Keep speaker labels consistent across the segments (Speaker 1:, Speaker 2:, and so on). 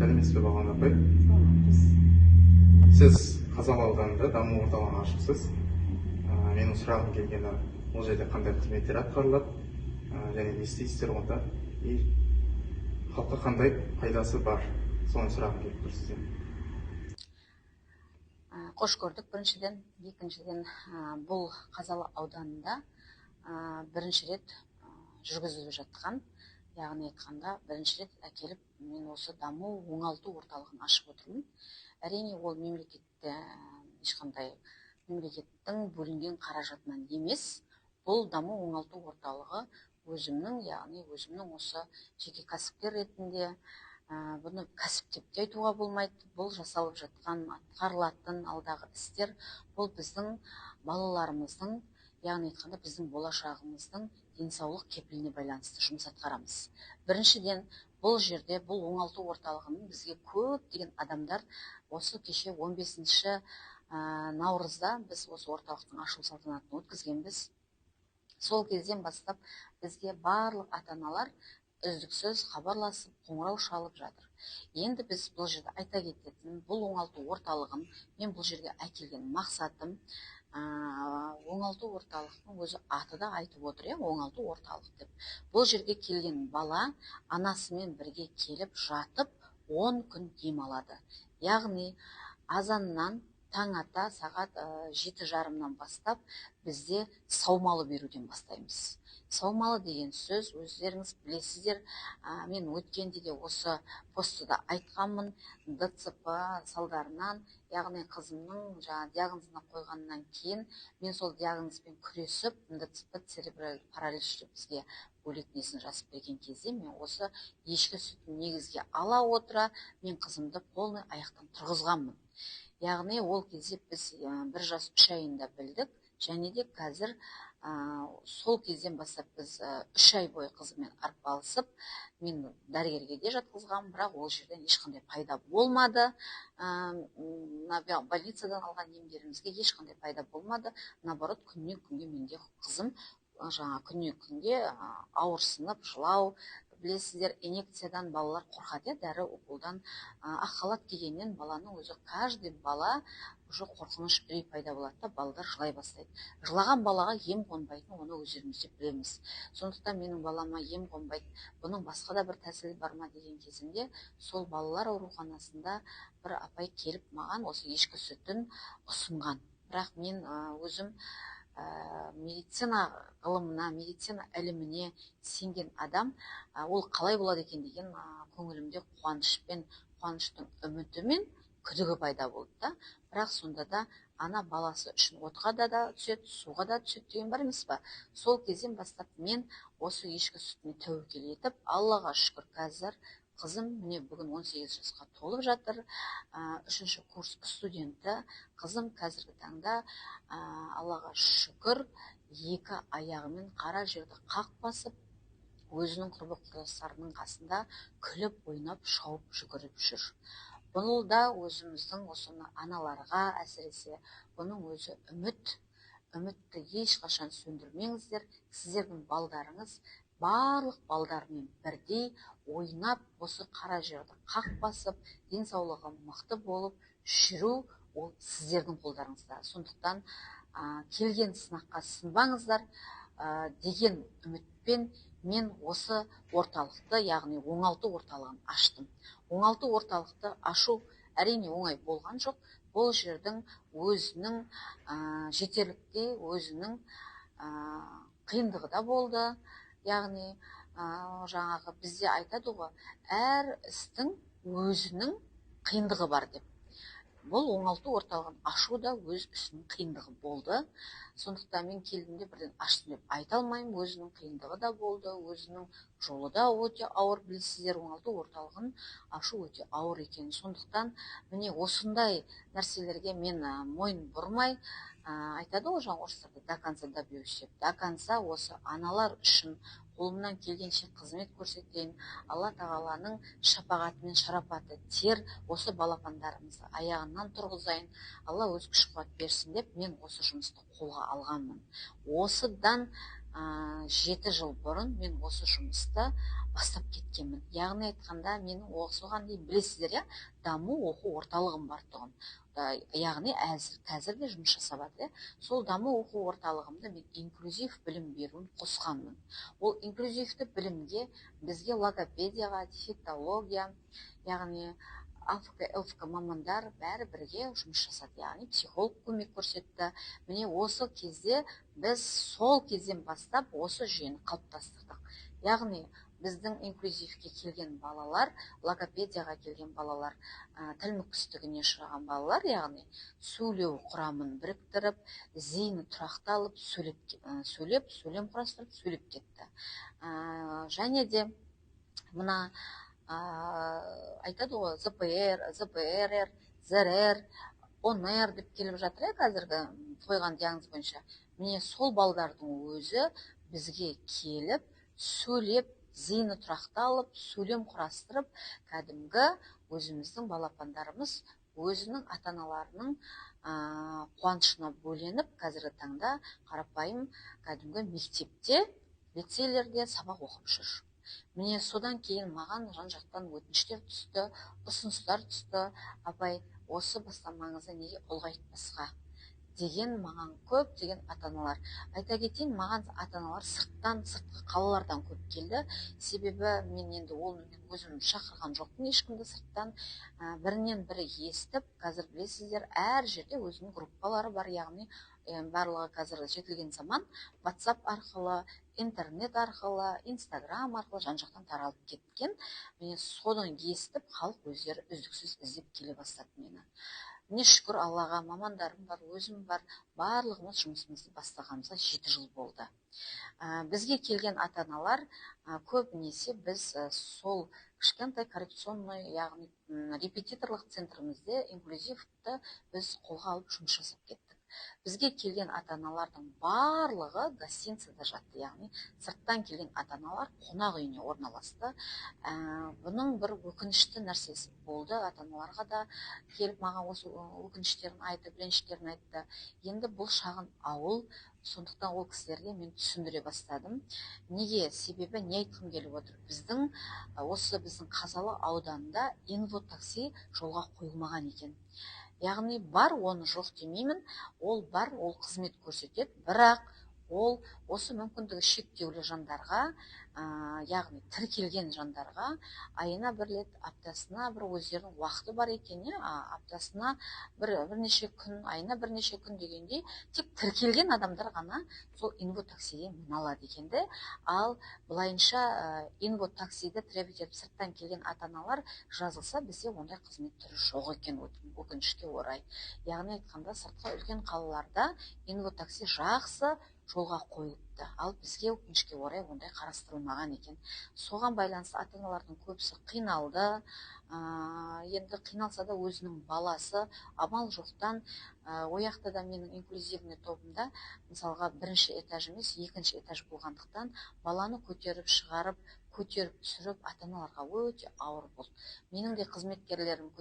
Speaker 1: Сәлеметсіз бе Бағлан апай? Сіз Қазалы ауданында даму орталығын ашыпсыз. Менің сұрағым келгені, ол жерде қандай қызметтер атқарылады, және не істейсіздер онда, и халыққа қандай пайдасы бар, соны сұрағым келіп тұр сізден.
Speaker 2: Қош көрдік біріншіден. Екіншіден, бұл Қазалы ауданында бірінші рет жүргізіліп жатқан, яғни айтқанда бірінші рет әкеліп мен осы даму оңалту орталығын ашып отырмын. Әрине ол мемлекеттің бөлінген қаражатынан емес, бұл даму оңалту орталығы өзімнің осы жеке кәсіпкер ретінде, бұны кәсіп деп те айтуға болмайды. Бұл жасалып жатқан, атқарылатын алдағы істер, бұл біздің балаларымыздың, яғни айтқанда біздің болашағымыздың денсаулық кепіліне байланысты жұмыс атқарамыз. Біріншіден, бұл жерде, бұл оңалту орталығының бізге көптеген адамдар осы кеше 15 наурызда біз осы орталықтың ашылу салтанатын өткізгенбіз. Сол кезден бастап бізге барлық ата-аналар үздіксіз хабарласып, қоңырау шалып жатыр. Енді біз бұл жерде айта кететін, бұл оңалту орталығын, мен бұл жерге әкелген мақсатым, оңалту орталықтың өзі аты да айтып отыр, оңалту орталық деп. Бұл жерге келген бала анасымен бірге келіп жатып 10 күн демалады. Яғни азаннан таң ата сағат 7:30-нан бастап бізде саумалы беруден бастаймыз. Саумалы деген сөз, өздеріңіз білесіздер, мен өткенде де осы постыда айтқанмын, ДЦП салдарынан, яғни қызымның диагнозына қойғаннан кейін, мен сол диагнозбен күресіп, ДЦП церебраль паралич деп бізге бөлек несін жазып берген кезде, мен осы ешкі сүтін негізге ала отыра, мен қызымды полный аяқтан тұрғызғанмын. Яғни ол кезде біз 1 жас 3 айында білдік, және де қазір сол кезден бастап біз 3 ай бойы қызыммен арпалысып, мен дәрігерге де жатқызғам, бірақ ол жерден ешқандай пайда болмады. Больницадан алған емдерімізге ешқандай пайда болмады. Наоборот, күннен күнге менде қызым күннен күнге ауырсынып, жылау. Білесіздер, инъекциядан балалар қорқады, дәрі уколдан. Ақ халат кигеннен баланың өзі, каждый бала уже қорқыныш үрей пайда болады да, балалар жылай бастайды. Жылаған балаға ем қонбайтын, оны өздеріңіз де білеміз. Сондықтан менің балама ем қонбайды, бұның басқа да бір тәсілі бар ма деген кезімде, сол балалар ауруханасында бір апай келіп маған осы ешкі сүтін ұсынған. Бірақ мен өзім медицина ғылымына, медицина іліміне сенген адам, ол қалай болады екен деген көңілімде қуаныштың үмітімен күдігі пайда болды да. Бірақ сонда да ана баласы үшін отқа да түседі, суға да түседі деген бар емес па? Сол кезден бастап мен осы ешкі сүтіне тәуекел етіп, Аллаға шүкір, қазір қызым міне бүгін 18 жасқа толып жатыр, 3-ші курс студенті. Қызым қазіргі таңда, Аллаға шүкір, 2 аяғымен қара жерді қақ басып, өзінің құрбы-құрдастарының қасында күліп, ойнап, шауып, жүгіріп жүр. Бұл да өзіміздің осыны аналарға, әсіресе бұның өзі үмітті ешқашан сөндірмеңіздер. Сіздердің балдарыңыз барлық балдармен бірдей ойнап, осы қара жерді қақ басып, денсаулығы мықты болып жүру, ол сіздердің қолдарыңызда. Сондықтан келген сынаққа сынбаңыздар деген үмітпен мен осы орталықты, яғни оңалту орталығын аштым. Оңалту орталықты ашу әрине оңай болған жоқ. Бұл жердің өзінің жетерліктей, өзінің қиындығы да болды. Яғни жаңағы бізде айтады ғой, әр істің өзінің қиындығы бар деп. Бұл оңалту орталығын ашу да өз ісінің қиындығы болды. Сондықтан мен келдімде бірден аштым деп айта алмаймын, өзінің қиындығы да болды, өзінің жолы да өте ауыр. Білесіздер, оңалту орталығын ашу өте ауыр екен. Сондықтан міне осындай нәрселерге мен мойын бұрмай, айтады ғой жаңа орыстарда, до конца добьюсь деп. До конца осы аналар үшін қолымнан келгенше қызмет көрсетейін. Алла тағаланың шапағаты мен шарапаты тер осы балапандарымызды аяғынан тұрғызайын. Алла өз күш қуат берсін деп мен осы жұмысты қолға алғанмын. Осыдан 7 жыл бұрын мен осы жұмысты бастап кеткенмін. Яғни айтқанда, менің осыған дейін білесіздер, иә, даму оқу орталығым бар тұғын. Яғни қазір де жұмыс жасап жатыр. Сол даму оқу орталығымды мен инклюзив білім беруін қосқанмын. Ол инклюзивті білімге бізге логопедияға, дефектология, яғни ЛФК мамандар бәрі бірге жұмыс жасады, яғни психолог көмек көрсетті. Міне осы кезде біз сол кезден бастап осы жүйені қалыптастырдық. Яғни біздің инклюзивке келген балалар, логопедияға келген балалар, тіл мүкістігіне ұшыраған балалар, яғни сөйлеу құрамын біріктіріп, зейіні тұрақталып, сөйлем құрастырып, сөйлеп кетті. Және де мына айтады ғой, ЗПР, ЗРР, ОНР деп келіп жатыр, қазіргі қойған диагноз бойынша. Міне сол балдардың өзі бізге келіп, сөйлеп, зейіні тұрақталып, сөйлем құрастырып, кәдімгі өзіміздің балапандарымыз өзінің ата-аналарының қуанышына бөленіп, қазіргі таңда қарапайым кәдімгі мектепте, лицейлерде сабақ оқып жүр. Міне содан кейін маған жан-жақтан өтініштер түсті, ұсыныстар түсті. Апай, осы бастамаңызды неге ұлғайтпасқа деген маған көп деген ата-аналар. Айта кетейін, маған ата-аналар сыртқы қалалардан көп келді. Себебі мен енді өзім шақырған жоқпын ешкімді сырттан. Бірінен бірі естіп, қазір білесіздер, әр жерде өзінің группалары бар, яғни барлығы қазір жетілген заман WhatsApp арқылы, интернет арқылы, Instagram арқылы жан-жақтан таралып кеткен. Міне содан естіп, халық өздері үздіксіз іздеп келе бастады мені. Міне шүкір Аллаға, мамандарым бар, өзім бар, барлығымыз жұмысымызды бастағанымызға 7 жыл болды. Бізге келген ата-аналар көбінесе біз сол кішкентай коррекционный, яғни репетиторлық центрімізде инклюзивті біз қолға алып жұмыс жасап кеттік. Бізге келген ата-аналардың барлығы гостиницада жатты, яғни сырттан келген ата-аналар қонақ үйіне орналасты. Бұның бір өкінішті нәрсесі болды, ата-аналарға да келіп маған осы өкініштерін айтты, реніштерін айтты. Енді бұл шағын ауыл, сондықтан ол кісілерге мен түсіндіре бастадым. Неге? Себебі не айтқым келіп отыр? Біздің Қазалы ауданында инвотакси жолға қойылмаған екен. Яғни бар, оны жоқ демеймін, ол бар, ол қызмет көрсетеді, бірақ ол осы мүмкіндігі шектеулі жандарға, яғни тіркелген жандарға айына бір рет, аптасына бір өздерінің уақыты бар екен, аптасына бірнеше күн, айына бірнеше күн дегендей, тек тіркелген адамдар ғана сол инвотаксиге міне алады екенді. Ал былайынша инвотаксиді тіреп етіп сырттан келген ата-аналар жазылса, бізде ондай қызмет түрі жоқ екен, өкінішке орай. Яғни айтқанда, сыртқы үлкен қалаларда инвотакси жақсы жолға қойылыпты. Ал бізге өкінішке орай ондай қарастырылмаған екен. Соған байланысты ата-аналардың көбісі қиналды. Енді қиналса да өзінің баласы амал жоқтан, ояқта да менің инклюзивный тобымда, мысалға бірінші этаж емес, екінші этаж болғандықтан, баланы көтеріп шығарып, көтеріп түсіріп ата-аналарға өте ауыр болды. Менің де қызметкерлерім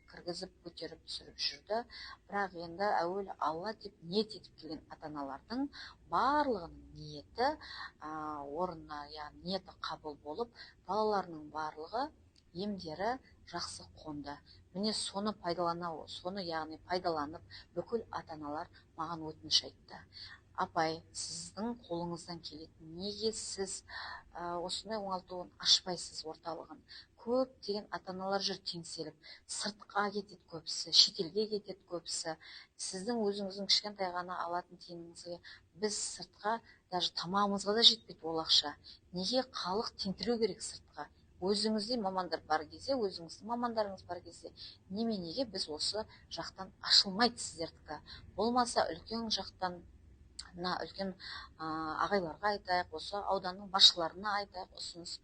Speaker 2: кіргізіп, көтеріп түсіріп жүрді. Бірақ енді әуелі Алла деп ниет етіп келген ата-аналардың барлығының ниеті орнына, яғни ниеті қабыл болып, балаларының барлығы емдері жақсы қонды. Міне соны пайдаланып, бүкіл ата-аналар маған өтініш айтты. Апай, сіздің қолыңыздан келетін, неге сіз осындай оңалтуын ашпайсыз орталығын? Көп деген ата-аналар жүр теңселіп, сыртқа кетеді көбісі, шетелге кетеді көбісі. Сіздің өзіңіздің кішкентай ғана алатын тиыныңызға біз сыртқа, даже тамағымызға да жетпейді ол ақша. Неге халық теңтіреу керек сыртқа? Өзіңізде мамандар бар кезде, өзіңіздің мамандарыңыз бар кезде, неменеге біз осы жақтан ашылмайды сіздердікі? Болмаса үлкен жақтан, үлкен ағайларға айтайық, осы ауданның басшыларына айтайық, ұсыныс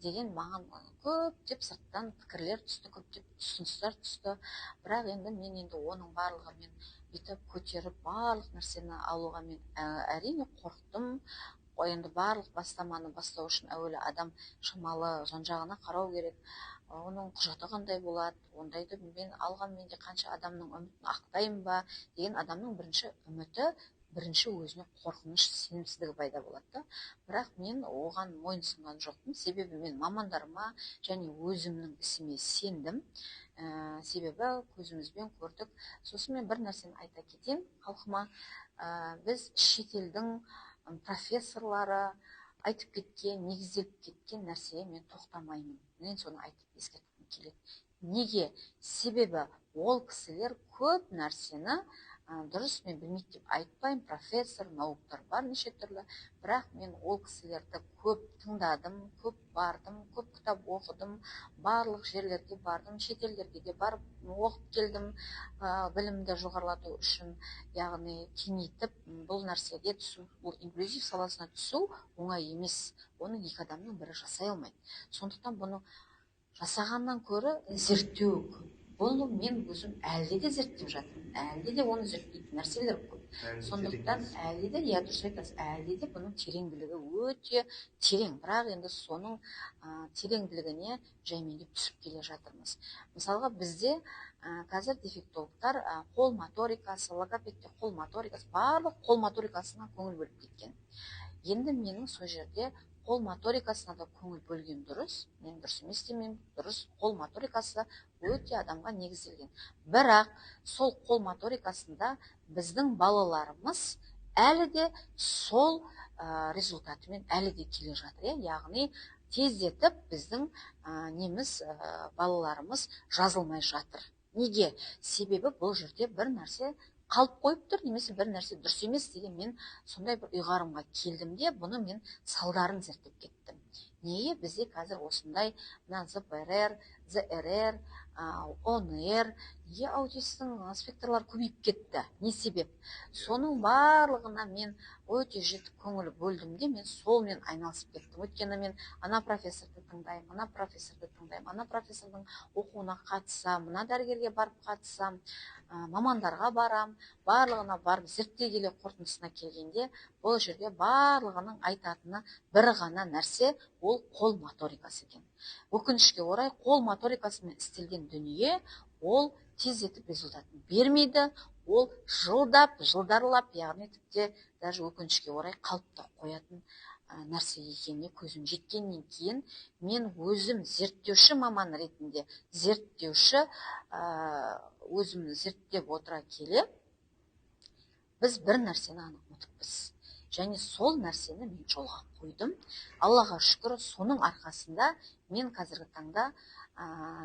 Speaker 2: деген маған көптеп сырттан пікірлер түсті, көптеп ұсыныстар түсті. Бірақ енді мен оның барлығымен бүйтіп көтеріп, барлық нәрсені алуға мен әрине қорықтым. Енді барлық бастаманы бастау үшін әуелі адам шамалы жан-жағына қарау керек. Оның құжаты қандай болады, ондайды мен алған менде қанша адамның үмітін ақтаймын ба деген адамның бірінші үміті бірінші өзіне қорқыныш, сенімсіздігі пайда болады да. Бірақ мен оған мойынсұнған жоқпын, себебі мен мамандарыма және өзімнің ісіме сендім. Себебі көзімізбен көрдік. Сосын мен бір нәрсені айта кетейін халқыма. Біз шетелдің профессорлары айтып кеткен, негізделіп кеткен нәрсеге мен тоқтамаймын. Мен соны айтып ескерткім келеді. Неге? Себебі ол кісілер көп нәрсені дұрыс мен білмейді деп айтпаймын. Профессор, науктар бар неше түрлі. Бірақ мен ол кісілерді көп тыңдадым, көп бардым, көп кітап оқыдым, барлық жерлерге бардым, шетелдерге де барып оқып келдім, білімді жоғарылату үшін, яғни кеңейтіп бұл нәрсеге түсу, бұл инклюзив саласына түсу оңай емес. Оны екі адамның бірі жасай алмайды. Сондықтан бұны жасағаннан көрі зерттеу көп. Бұны мен өзім әлде де зерттеп жатырмын. Әлде де оны зерттейтін нәрселер көп. Сондықтан әлде де, дұрыс айтасыз, әлде де бұның тереңділігі өте терең. Бірақ енді соның тереңділігіне жаймендеп түсіп келе жатырмыз. Мысалға бізде қазір дефектологтар қол моторикасы, логопедте қол моторикасы, барлық қол моторикасына көңіл бөліп кеткен. Енді менің сол жерде қол моторикасына да көңіл бөлген дұрыс. Мен дұрыс емес демеймін, дұрыс. Қол моторикасы өте адамға негізделген. Бірақ сол қол моторикасында біздің балаларымыз әлі де сол результатымен әлі де келе жатыр. Яғни тездетіп біздің балаларымыз жазылмай жатыр. Неге? Себебі бұл жерде бір нәрсе қалып қойып тұр, немесе бір нәрсе дұрыс емес деген мен сондай бір ұйғарымға келдім де, бұны мен салдарын зерттеп кеттім. Неге бізде қазір осындай ЗПРР, ЗРР, ОНР, неге аутистің спекторлар көбейіп кетті? Не себеп? Соның барлығына мен өте жетіп көңіл бөлдім де, мен солмен айналысып кеттім. Өйткені мен ана профессорды тыңдаймын, ана профессорды тыңдаймын, ана профессордың оқуына қатысам, мына дәрігерге барып қатысам, мамандарға барам, барлығына барып зерттей келе қорытындысына келгенде, бұл жерде барлығының айтатыны бір ғана нәрсе, ол қол моторикасы екен. Өкінішке орай, қол моторикасымен істелген дүние, ол тездетіп результатын бермейді, ол жылдарлап, яғни тіпті даже өкінішке орай қалыпта қоятын нәрсе екеніне көзім жеткеннен кейін, мен өзім зерттеуші маман ретінде, өзімді зерттеп отыра келе, біз бір нәрсені анық ұмытыппыз. Және сол нәрсені мен жолға қойдым. Аллаға шүкір, соның арқасында мен қазіргі таңда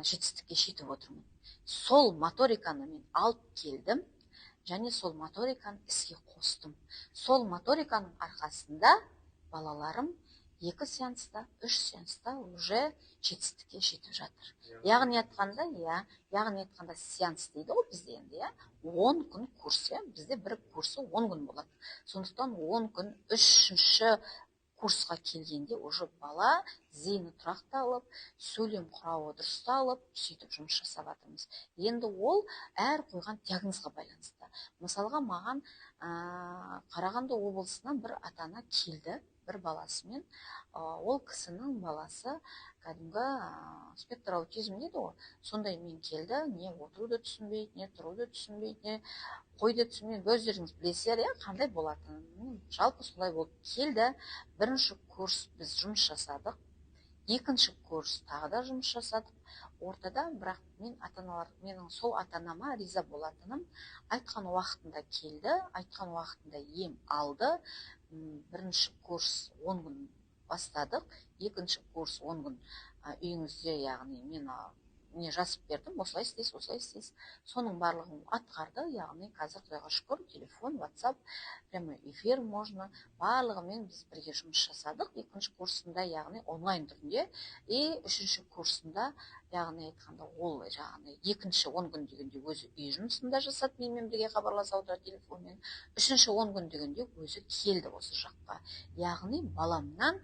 Speaker 2: жетістікке жетіп отырмын. Сол моториканы мен алып келдім, және сол моториканы іске қостым. Сол моториканың арқасында балаларым 2 сеанста, 3 сеанста уже жетістікке жетіп жатыр. Яғни айтқанда сеанс дейді ғой бізде енді, 10 күн курс, бізде бір курсы 10 күн болады. Сондықтан 10 күн 3-ші курсқа келгенде уже бала зейіні тұрақталып, сөйлем құрауы дұрысталып, сөйтіп жұмыс жасап жатырмыз. Енді ол әр қойған диагнозға байланысты. Мысалға, маған Қарағанды облысынан бір ата-ана келді, бір баласымен. Ол кісінің баласы кәдімгі спектр аутизм дейді ғой. Сондай мен келді, не отыруды түсінбейді, не тұруды түсінбейді, не қойды түсінбейді. Өздеріңіз білесіздер, қандай болатынын. Жалпы солай болып келді. Бірінші курс біз жұмыс жасадық. Екінші курс тағы да жұмыс жасадық. Ортада, бірақ менің сол ата-анама риза болатыным, айтқан уақытында келді, айтқан уақытында ем алды. Бірінші курс 10 күн бастадық, екінші курс 10 күн үйіңізде, яғни мен жазып бердім, осылай істейсіз. Соның барлығын атқарды, яғни қазір Құдайға шүкір, телефон, WhatsApp, прямо эфир можно, барлығымен біз бірге жұмыс жасадық. Екінші курсында, яғни онлайн түрінде, үшінші курсында, яғни айтқанда ол екінші 10 күн дегенде өзі үй жұмысында жасады, менімен бірге хабарласа отыра телефонмен. Үшінші 10 күн дегенде өзі келді осы жаққа. Яғни баламнан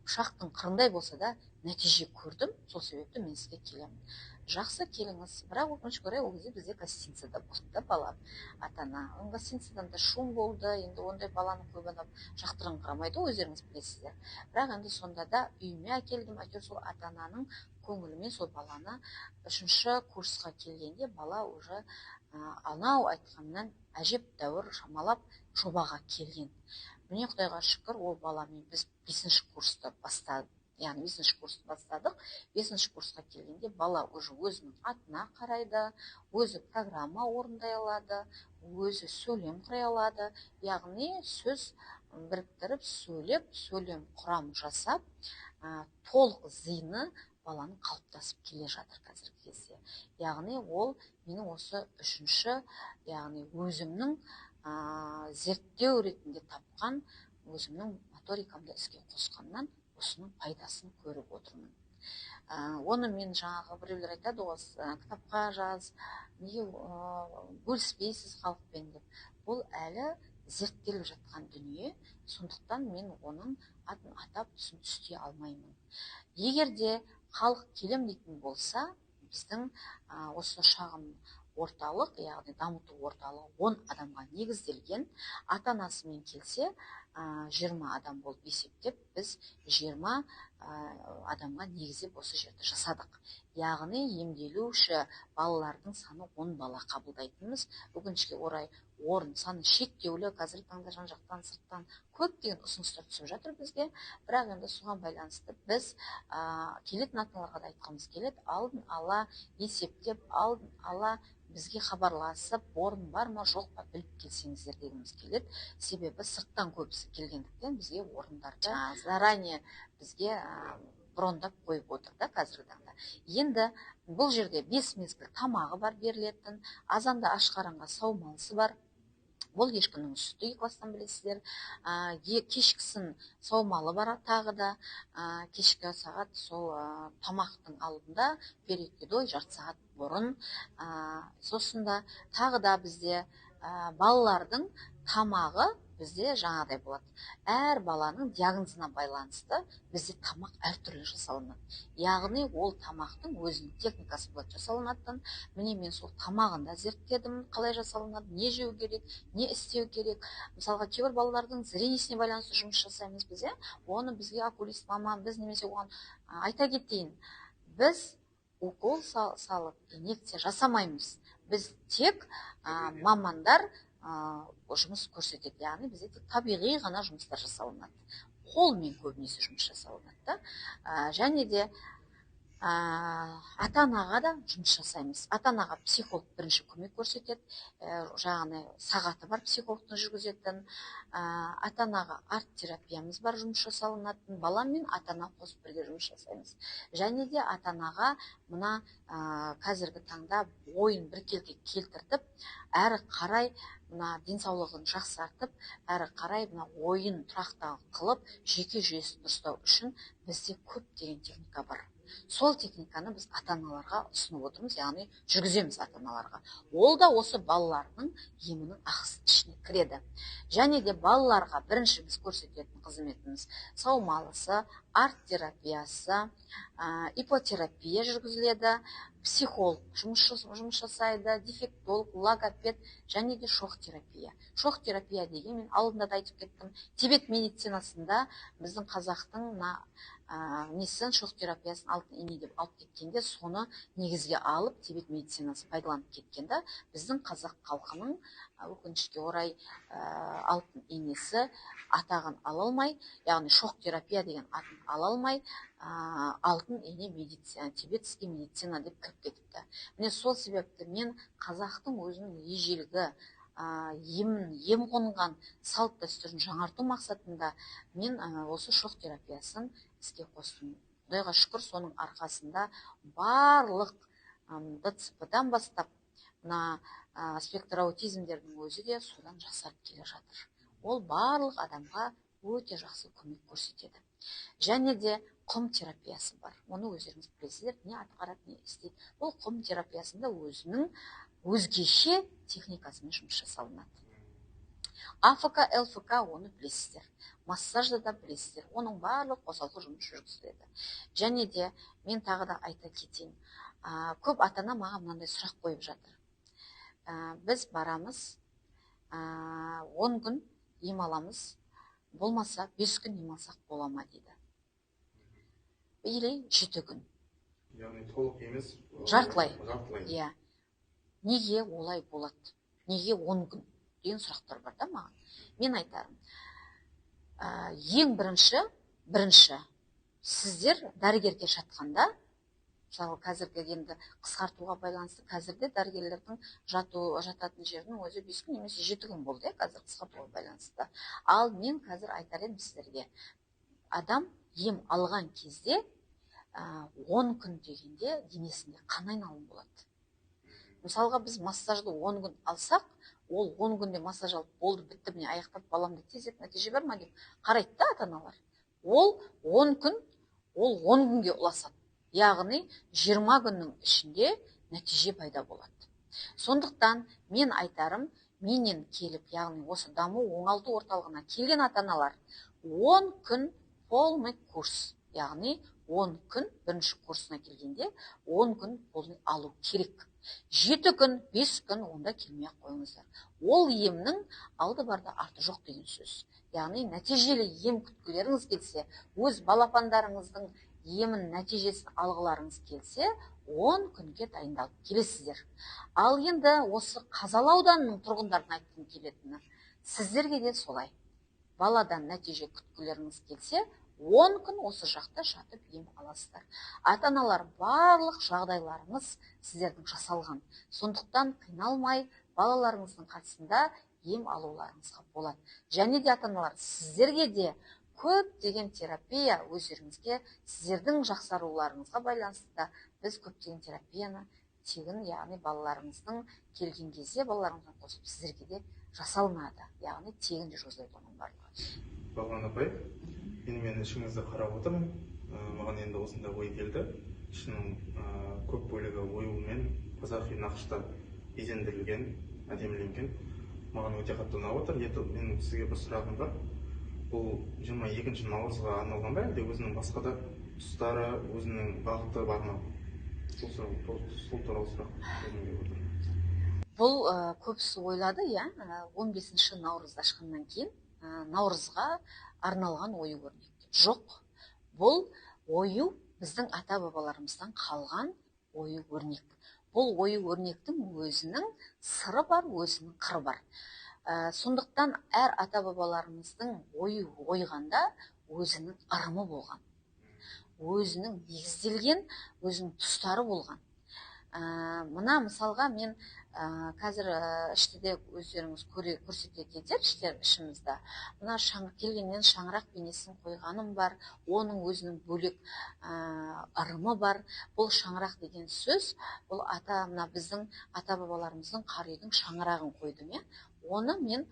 Speaker 2: пышақтың қырындай болса да нәтиже көрдім, сол себепті мен сізге келемін. Жақсы, келіңіз. Бірақ өкінішке орай, ол кезде бізде гостиницада болды балам, ата-ана. Гостиницадан да шум болды, енді ондай баланы көбініп жақтырын қарамайды, өздеріңіз білесіздер. Бірақ енді сонда да үйіме әкелдім, әйтеуір сол ата-ананың көңілімен сол баланы 3-ші курсқа келгенде бала уже анау айтқаннан әжептәуір шамалап жобаға келген. Міне Құдайға шүкір, ол баламен біз 5-ші курсты бастадық. Яғни 5-ші курсты бастадық. 5-ші курсқа келгенде бала уже өзінің атына қарайды, өзі программа орындай алады, өзі сөйлем құрай алады. Яғни сөз біріктіріп, сөйлеп, сөйлем құрам жасап, толық зейіні баланың қалыптасып келе жатыр қазіргі кезде. Яғни ол менің осы 3-ші, яғни өзімнің зерттеу ретінде тапқан, өзімнің моторикамды іске қосқаннан осының пайдасын көріп отырмын. Оны мен жаңағы біреулер айтады, осы кітапқа жаз, неге бөліспейсіз халықпен деп. Бұл әлі зерттеліп жатқан дүние, сондықтан мен оның атын атап түсіністей алмаймын. Егер де халық келем дейтін болса, біздің осы шағын орталық, яғни дамыту орталығы 10 адамға негізделген. Ата-анасымен келсе, 20 адам болып есептеп, біз 20 адамға негізеп осы жерді жасадық. Яғни емделуші балалардың саны 10 бала қабылдайтынымыз. Өкінішке орай орын саны шектеулі, қазіргі таңда жан-жақтан сырттан көптеген ұсыныстар түсіп жатыр бізге. Бірақ енді соған байланысты біз келетін ата-аналарға да айтқымыз келеді, алдын ала есептеп, алдын ала бізге хабарласып, орын бар ма, жоқ па біліп келсеңіздер дегіміз келеді. Себебі сырттан көбісі келгендіктен бізге орындарды заранее бізге брондап қойып отыр да қазіргі таңда. Енді бұл жерде 5 мезгіл тамағы бар берілетін, азанда аш қаранға саумалысы бар. Бұл ешкінің сүті 2 кластан білесіздер. Кешкісін саумалы бар тағы да. Кешкі сағат сол тамақтың алдында перекидой жарты сағат бұрын. Сосында тағы да бізде балалардың тамағы бізде жаңағыдай болады. Әр баланың диагнозына байланысты бізде тамақ әртүрлі жасалынады. Яғни ол тамақтың өзінің техникасы болады жасалынатын. Міне мен сол тамағында зерттедім, қалай жасалынады, не жеу керек, не істеу керек. Мысалға, кейбір балалардың зрениесіне байланысты жұмыс жасаймыз біз, оны бізге окулист маман, біз немесе оған айта кетейін. Біз укол салып, инъекция жасамаймыз. Біз тек мамандар жұмыс көрсетеді. Яғни бізде тек табиғи ғана жұмыстар жасалынады. Қолмен көбінесе жұмыс жасалынады. Және де ата-анаға да жұмыс жасаймыз. Ата-анаға психолог бірінші көмек көрсетеді. Жаңағы сағаты бар психологтың жүргізетін. Ата-анаға арт-терапиямыз бар, жұмыс жасалынатын. Бала мен ата-ана қосып бірге жұмыс жасаймыз. Және де ата-анаға мына қазіргі таңда ойын біркелкі келтіртіп, әрі қарай мына денсаулығын жақсартып, әрі қарай мына ойын тұрақты қылып, жеке жүйесін дұрыстау үшін бізде көптеген техника бар. Сол техниканы біз ата-аналарға ұсынып отырмыз, яғни жүргіземіз ата-аналарға. Ол да осы балалардың емінің ақысының ішіне кіреді. Және де балаларға бірінші біз көрсететін қызметіміз саумалысы, арт-терапиясы, ипотерапия жүргізіледі, психолог жұмыс жасайды, дефектолог, логопед және де шоқ терапия. Шоқ терапия деген мен алдында да айтып кеттім. Тибет медицинасында біздің қазақтың несін шоқ терапиясын алтын ине деп алып кеткенде, соны негізге алып Тибет медицинасы пайдаланып кеткенде, біздің қазақ халқының өкінішке орай алтын инесі атағын ала алмай, яғни шоқ терапия деген атын ала алмай, алтын ине медицина, тибетский медицина деп кіріп кетіпті. Міне сол себепті мен қазақтың өзінің ежелгі ем қонған салт дәстүрін жаңарту мақсатында мен осы шоқ терапиясын іске қостым. Құдайға шүкір, соның арқасында барлық ДЦП-дан бастап мына спектр аутизмдердің өзі де содан жасарып келе жатыр. Ол барлық адамға өте жақсы көмек көрсетеді. Және де құм терапиясы бар. Оны өздеріңіз білесіздер, не атқарады, не істейді. Ол құм терапиясында өзінің өзгеше техникасымен жұмыс жасалынады. АФК, ЛФК оны білесіздер. Массажды да білесіздер. Оның барлық қосалқы жұмыс жүргізіледі. Және де мен тағы да айта кетейін. Көп ата-ана маған мынандай сұрақ қойып жатыр. Біз барамыз, 10 күн ем аламыз, болмаса 5 күн ем алсақ бола ма дейді. Или 7 күн.
Speaker 1: Яғни толық емес,
Speaker 2: жартылай.
Speaker 1: Жартылай.
Speaker 2: Иә. неге олай болады, неге 10 күн деген сұрақтар бар да маған. Мен айтарым, ең бірінші сіздер дәрігерге жатқанда, мысалы қазіргі енді қысқартуға байланысты қазірде дәрігерлердің жататын жерінің өзі 5 күн немесе 7 күн болды, қазір қысқартуға байланысты. Ал мен қазір айтар едім сіздерге, адам ем алған кезде 10 күн дегенде денесінде қан айналым болады. Мысалға біз массажды 10 күн алсақ, ол 10 күнде массаж алып болды, бітті, міне аяқтап баламды тезірек нәтиже бар ма деп қарайды да ата-аналар. Ол 10 күн, ол 10 күнге ұласады. Яғни 20 күннің ішінде нәтиже пайда болады. Сондықтан мен айтарым, менен келіп, яғни осы даму оңалту орталығына келген ата-аналар 10 күн полный курс, яғни 10 күн бірінші курсына келгенде 10 күн полный алу керек. 7 күн, 5 күн онда келмей ақ қойыңыздар. Ол емнің алды барда арты жоқ деген сөз. Яғни нәтижелі ем күткілеріңіз келсе, өз балапандарыңыздың емін нәтижесін алғыларыңыз келсе, 10 күнге дайындалып келесіздер. Ал енді осы Қазалы ауданының тұрғындарын айтқым келетіні, сіздерге де солай. Баладан нәтиже күткілеріңіз келсе, 10 күн осы жақта жатып ем аласыздар. Ата-аналар барлық жағдайларыңыз сіздердің жасалған. Сондықтан қиналмай балаларыңыздың қатысында ем алуларыңызға болады. Және де ата-аналар сіздерге де көптеген терапия өздеріңізге, сіздердің жақсаруларыңызға байланысты біз көптеген терапияны тегін, яғни балаларыңыздың келген кезде балаларыңыздан қосып сіздерге де жасалынады. Яғни тегін де жасайды оның барлығы.
Speaker 1: Бағлан апай, мен ішіңізді қарап отырмын. Маған енді осында ой келді. Ішінің көп бөлігі оюмен қазақи нақышта безендірілген, әдеміленген. Маған өте қатты ұнап отыр. Менің сізге бір сұрағым бар. Бұл 22 наурызға арналған ба, әлде өзінің басқа да тұстары, өзінің бағыты бар ма? Сол туралы сұрақ беруге отыр.
Speaker 2: Бұл көбісі ойлады, 15 наурызды ашқаннан кейін наурызға арналған ою өрнек. Жоқ, бұл ою біздің ата-бабаларымыздан қалған ою өрнек. Бұл ою өрнектің өзінің сыры бар, өзінің қыры бар. Сондықтан әр ата-бабаларымыздың ою ойғанда өзінің ырымы болған. Өзінің негізделген, өзінің тұстары болған. Мына мысалға мен қазір іштеде өздеріңіз көрсете кетер ішімізді. Мына келгеннен шаңырақ бейнесін қойғаным бар, оның өзінің бөлек ырымы бар. Бұл шаңырақ деген сөз, бұл біздің ата-бабаларымыздың қара үйдің шаңырағын қойдым. Оны мен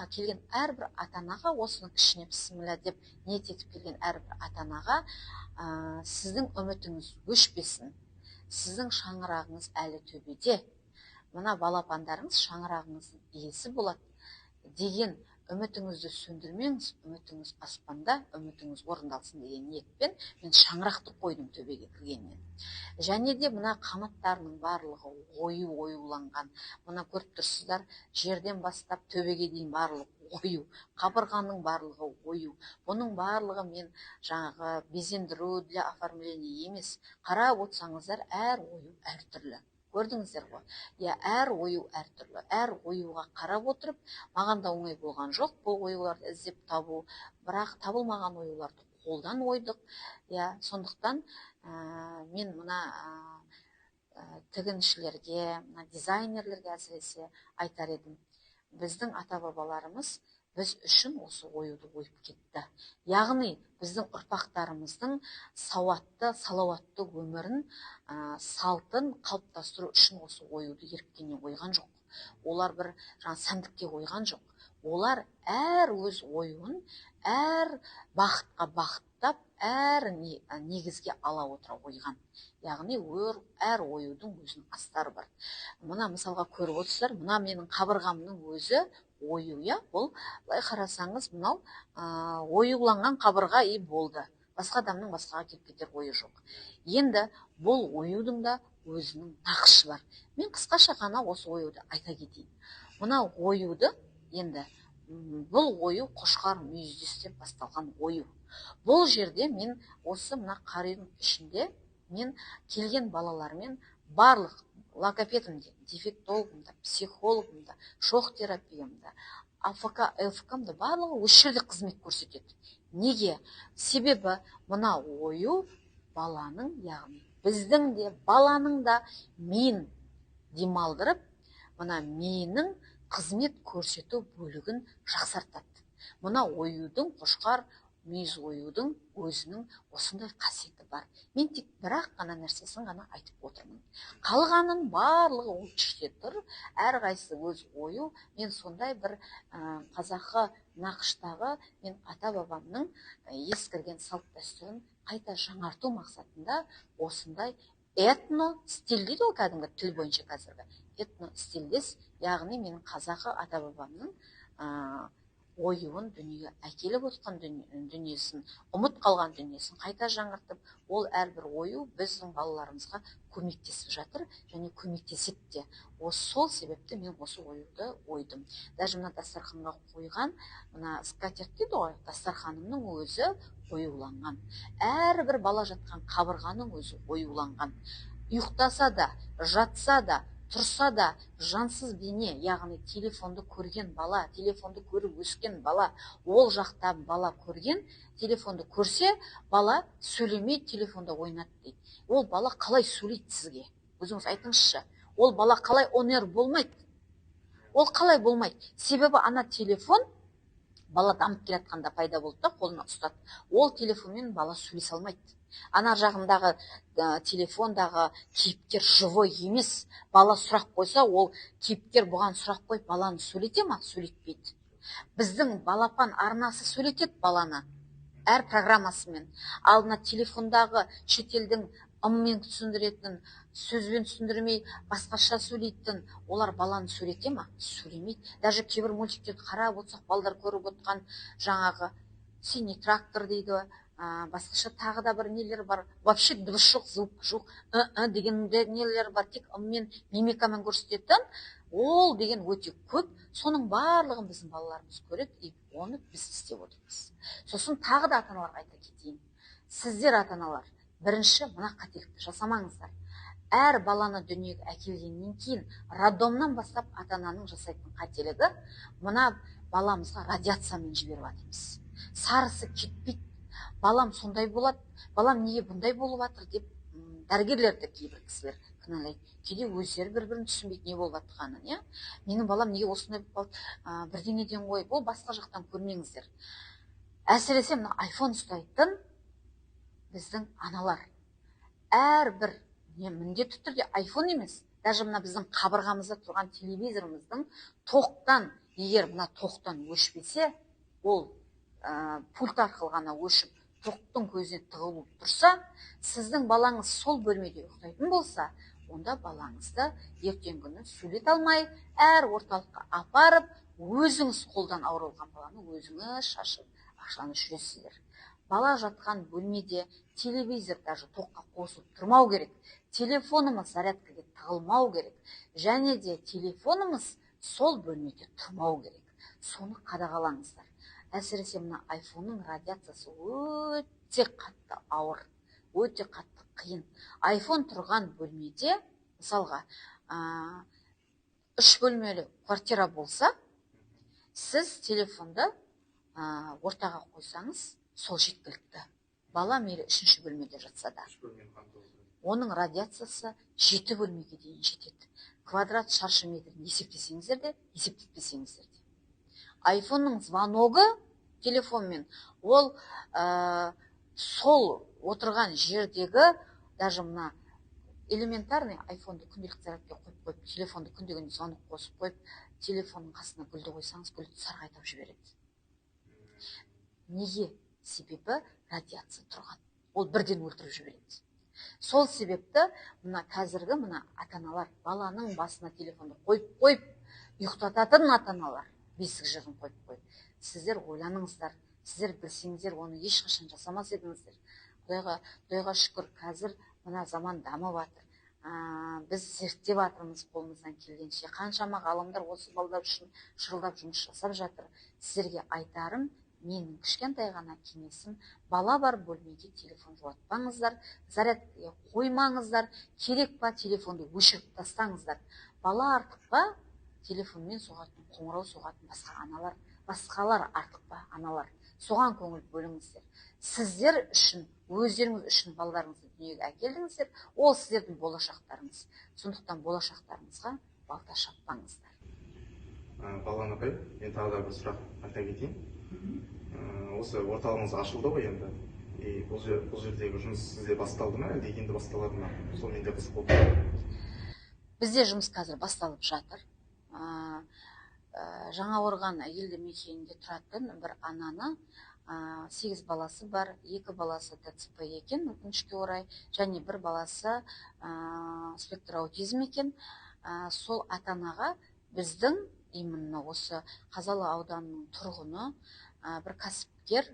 Speaker 2: келген әрбір ата-анаға, осының ішіне бісміллә деп ниет етіп келген әрбір ата-анаға, сіздің үмітіңіз өшпесін, сіздің шаңырағыңыз әлі төбеде, мына балапандарыңыз шаңырағыңыздың иесі болады деген үмітіңізді сөндірмеңіз, үмітіңіз аспанда, үмітіңіз орындалсын деген ниетпен мен шаңырақты қойдым төбеге кіргеннен. Және де мына қамыттарының барлығы оюланған. Мына көріп тұрсыздар, жерден бастап төбеге дейін барлығы ою, қабырғаның барлығы ою. Бұның барлығы мен жаңағы безендіру для оформления емес. Қарап отырсаңыздар, әр ою әртүрлі. Көрдіңіздер ғой? Әр ою әртүрлі. Әр оюға қарап отырып, маған да оңай болған жоқ бұл оюларды іздеп табу, бірақ табылмаған оюларды қолдан ойдық. Сондықтан мен мына тігіншілерге, дизайнерлерге әсіресе айтар едім. Біздің ата-бабаларымыз біз үшін осы оюды ойып кетті. Яғни біздің ұрпақтарымыздың сауатты, салауатты өмірін, салтын қалыптастыру үшін осы оюды еріккеннен ойған жоқ. Олар бір сәндікке ойған жоқ. Олар әр өз ойуын, әр бақытқа бақыттап, әр негізге ала отыра ойған. Яғни әр оюдың өзінің астары бар. Мына мысалға көріп отырсыздар, мына менің қабырғамның өзі ою, бұл былай қарасаңыз, мынау оюланған қабырға болды. Басқа адамның басқаға келіп кетер ойы жоқ. Енді бұл оюдың да өзінің нақышы бар. Мен қысқаша ғана осы оюды айта кетейін. Мына оюды енді бұл ою қошқар мүйіздестен басталған ою. Бұл жерде мен осы мына қара үйдің ішінде мен келген балалармен барлық логопедім де, дефектологым да, психологым да, шоқ терапиям да, АФК, ЛФК да барлығы осы жерде қызмет көрсетеді. Неге? Себебі мына ою баланың, яғни біздің де баланың да миын демалдырып, мына миының қызмет көрсету бөлігін жақсартады. Мына оюдың, қошқар мүйіз оюдың өзінің осындай қасиеті бар. Мен тек бірақ қана нәрсесін ғана айтып отырмын. Қалғанын барлығы ол іште тұр. Әрқайсысы өз ою. Мен сондай бір қазақы нақыштағы мен ата-бабамның ескірген салт дәстүрін қайта жаңарту мақсатында осындай этно-стиль дейді ғой кәдімгі тіл бойынша қазіргі. Этно-стильдес, яғни менің қазақы ата-бабамның оюын дүниеге әкеліп отқан дүниесін, ұмыт қалған дүниесін қайта жаңғыртып, ол әрбір ою біздің балаларымызға көмектесіп жатыр және көмектеседі де. Сол себепті мен осы оюды ойдым. Даже мына дастарханға қойған, мына скатерть дейді ғой, дастарханымның өзі оюланған. Әрбір бала жатқан қабырғаның өзі оюланған. Ұйықтаса да, жатса да, тұрса да жансыз бейне, яғни телефонды көрген бала, телефонды көріп өскен бала, ол жақта бала көрген, телефонды көрсе, бала сөйлемей телефонда ойнады дейді. Ол бала қалай сөйлейді сізге? Өзіңіз айтыңызшы. Ол бала қалай онер болмайды? Ол қалай болмайды? Себебі ана телефон бала дамып келатқанда пайда болды да, қолына ұстады. Ол телефонмен бала сөйлесе алмайды. Ана жағындағы телефондағы кейіпкер живой емес. Бала сұрақ қойса, ол кейіпкер бұған сұрақ қойып, баланы сөйлете ма? Сөйлетпейді. Біздің балапан арнасы сөйлетеді баланы әр программасымен. Алдына телефондағы шетелдің ыммен түсіндіретін, сөзбен түсіндірмей басқаша сөйлейтін, олар баланы сөйлете ма? Сөйлемейді. Даже кейбір мультиктерді қарап отырсақ, балдар көріп отқан жаңағы синий трактор дейді, басқаша тағы да бір нелер бар. Вообще дыбыс жоқ, звук жоқ, деген нелер бар. Тек ыммен, мимикамен көрсететін. Ол деген өте көп. Соның барлығын біздің балаларымыз көреді, и оны біз істеп отырмыз. Сосын тағы да ата-аналарға айта кетейін. Сіздер ата-аналар, бірінші мына қателікті жасамаңыздар. Әр баланы дүниеге әкелгеннен кейін, роддомнан бастап ата-ананың жасайтын қателігі, мына баламызға радиациямен жіберіп жатырмыз. Сарысы кетпейді. Балам сондай болады, балам неге бұндай болып жатыр деп дәрігерлерді кейбір кісілер кінәлайды. Кейде өздері бір-бірін түсінбейді не болып жатқанын, иә? Менің балам неге осындай болып қалды? Бірдеңеден ғой, бұл басқа жақтан көрмеңіздер. Әсіресе мына айфон ұстайтын біздің аналар. Әрбір міндетті түрде айфон емес, даже мына біздің қабырғамызда тұрған телевизорымыздың тоқтан, егер мына тоқтан өшпесе, ол пульт арқылы ғана өшіп, тоқтың көзіне тығылып тұрса, сіздің балаңыз сол бөлмеде ұйықтайтын болса, онда балаңызды ертеңгі күні сөйлете алмай, әр орталыққа апарып, өзіңіз қолдан ауырылған баланы өзіңіз шашып, ақшаны жүресіздер. Бала жатқан бөлмеде телевизор даже тоққа қосып тұрмау керек. Телефонымыз зарядкаға тығылмау керек. Және де телефонымыз сол бөлмеде тұрмау керек. Соны қадағалаңыздар. Әсіресе мына айфонның радиациясы өте қатты ауыр, өте қатты қиын. Айфон тұрған бөлмеде, мысалға, 3 бөлмелі квартира болса, сіз телефонды ортаға қойсаңыз, сол жеткілікті. Бала мейлі 3-ші бөлмеде жатса да. Оның радиациясы 7 бөлмеге дейін жетеді. Квадрат шаршы метрін есептесеңіздер де, есептетпесеңіздер де. Айфонның звоногы телефонмен, ол сол отырған жердегі, даже мына элементарный айфонды күнделікті зарядкаға қойып, телефонды күнде-күнде звонок қосып қойып, телефонның қасына гүлді қойсаңыз, гүлді сарғайтып жібереді. Неге? Себебі радиация тұрған. Ол бірден өлтіріп жібереді. Сол себепті мына қазіргі мына ата-аналар баланың басына телефонды қойып, ұйықтататын ата-аналар бесік жырын қойып. Сіздер ойланыңыздар, сіздер білсеңіздер, оны ешқашан жасамас едіңіздер. Құдайға шүкір, қазір мына заман дамып жатыр. Біз зерттеп жатырмыз қолымыздан келгенше. Қаншама ғалымдар осы балдар үшін шырылдап жұмыс жасап жатыр. Сіздерге айтарым, менің кішкентай ғана кеңесім, бала бар бөлмеге телефон жуатпаңыздар, зарядкаға қоймаңыздар, керек па телефонды өшіріп тастаңыздар. Бала артық па телефонмен соғатын, қоңырау соғатын басқалар артық па аналар, соған көңіл бөліңіздер. Сіздер үшін, өздеріңіз үшін балаларыңызды дүниеге әкелдіңіздер, ол сіздердің болашақтарыңыз. Сондықтан болашақтарыңызға балта шаппаңыздар.
Speaker 1: Балан апай, мен тағы да бір сұрақ айта кетейін. Осы орталығыңыз ашылды ғой енді. Бұл жердегі жұмыс сізде басталды ма, әлде енді басталады ма? Сол менде қызық болды.
Speaker 2: Бізде жұмыс қазір басталып жатыр. Жаңақорған елді мекенінде тұратын бір ананы, 8 баласы бар, 2 баласы ДЦП екен, өкінішке орай, және бір баласы спектр аутизм екен. Сол ата-анаға біздің именно осы Қазалы ауданының тұрғыны, бір кәсіпкер,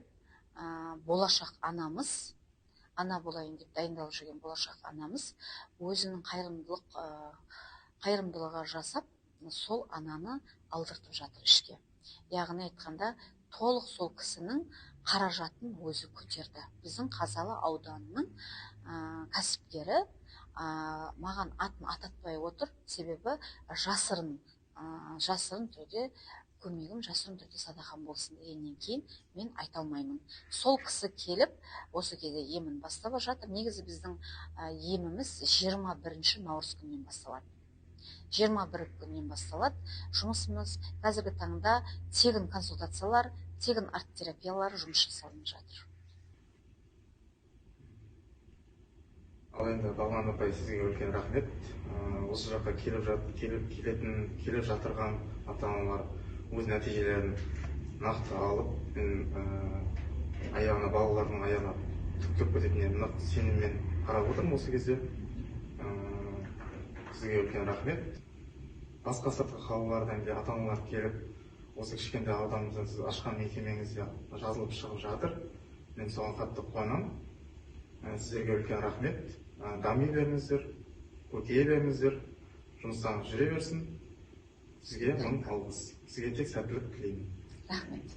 Speaker 2: болашақ анамыз, ана болайын деп дайындалып жүрген болашақ анамыз, өзінің қайырымдылығы жасап, сол ананы алдыртып жатыр ішке. Яғни айтқанда, толық сол кісінің қаражатын өзі көтерді. Біздің Қазалы ауданының кәсіпкері маған атын ататпай отыр, себебі жасырын түрде көмегім, жасырын түрде садақам болсын дегеннен кейін мен айта алмаймын. Сол кісі келіп, осы кезде емін бастап жатыр. Негізі біздің еміміз 21 наурыз күннен басталады. 21 күннен басталады. Жұмысымыз қазіргі таңда тегін консультациялар, тегін арт-терапиялар жұмыс жасалып жатыр.
Speaker 1: Ал енді Бағлан апай, сізге үлкен рахмет. Осы жаққа келіп жатырған ата-аналар өз нәтижелерін нақты алып, балалардың аяғына түк кететініне нық сеніммен қарап отырмын осы кезде. Сізге үлкен рахмет. Басқа сыртқы қалалардан ата-аналар келіп, осы кішкентай ауданымызда сіз ашқан мекемеңізде жазылып шығып жатыр. Мен соған қатты қуанамын. Сіздерге үлкен рахмет. Дами беріңіздер, көркейе беріңіздер, жұмыстарыңыз жүре берсін. Сізге мың алғыс. Сізге тек сәттілік тілеймін.
Speaker 2: Рахмет.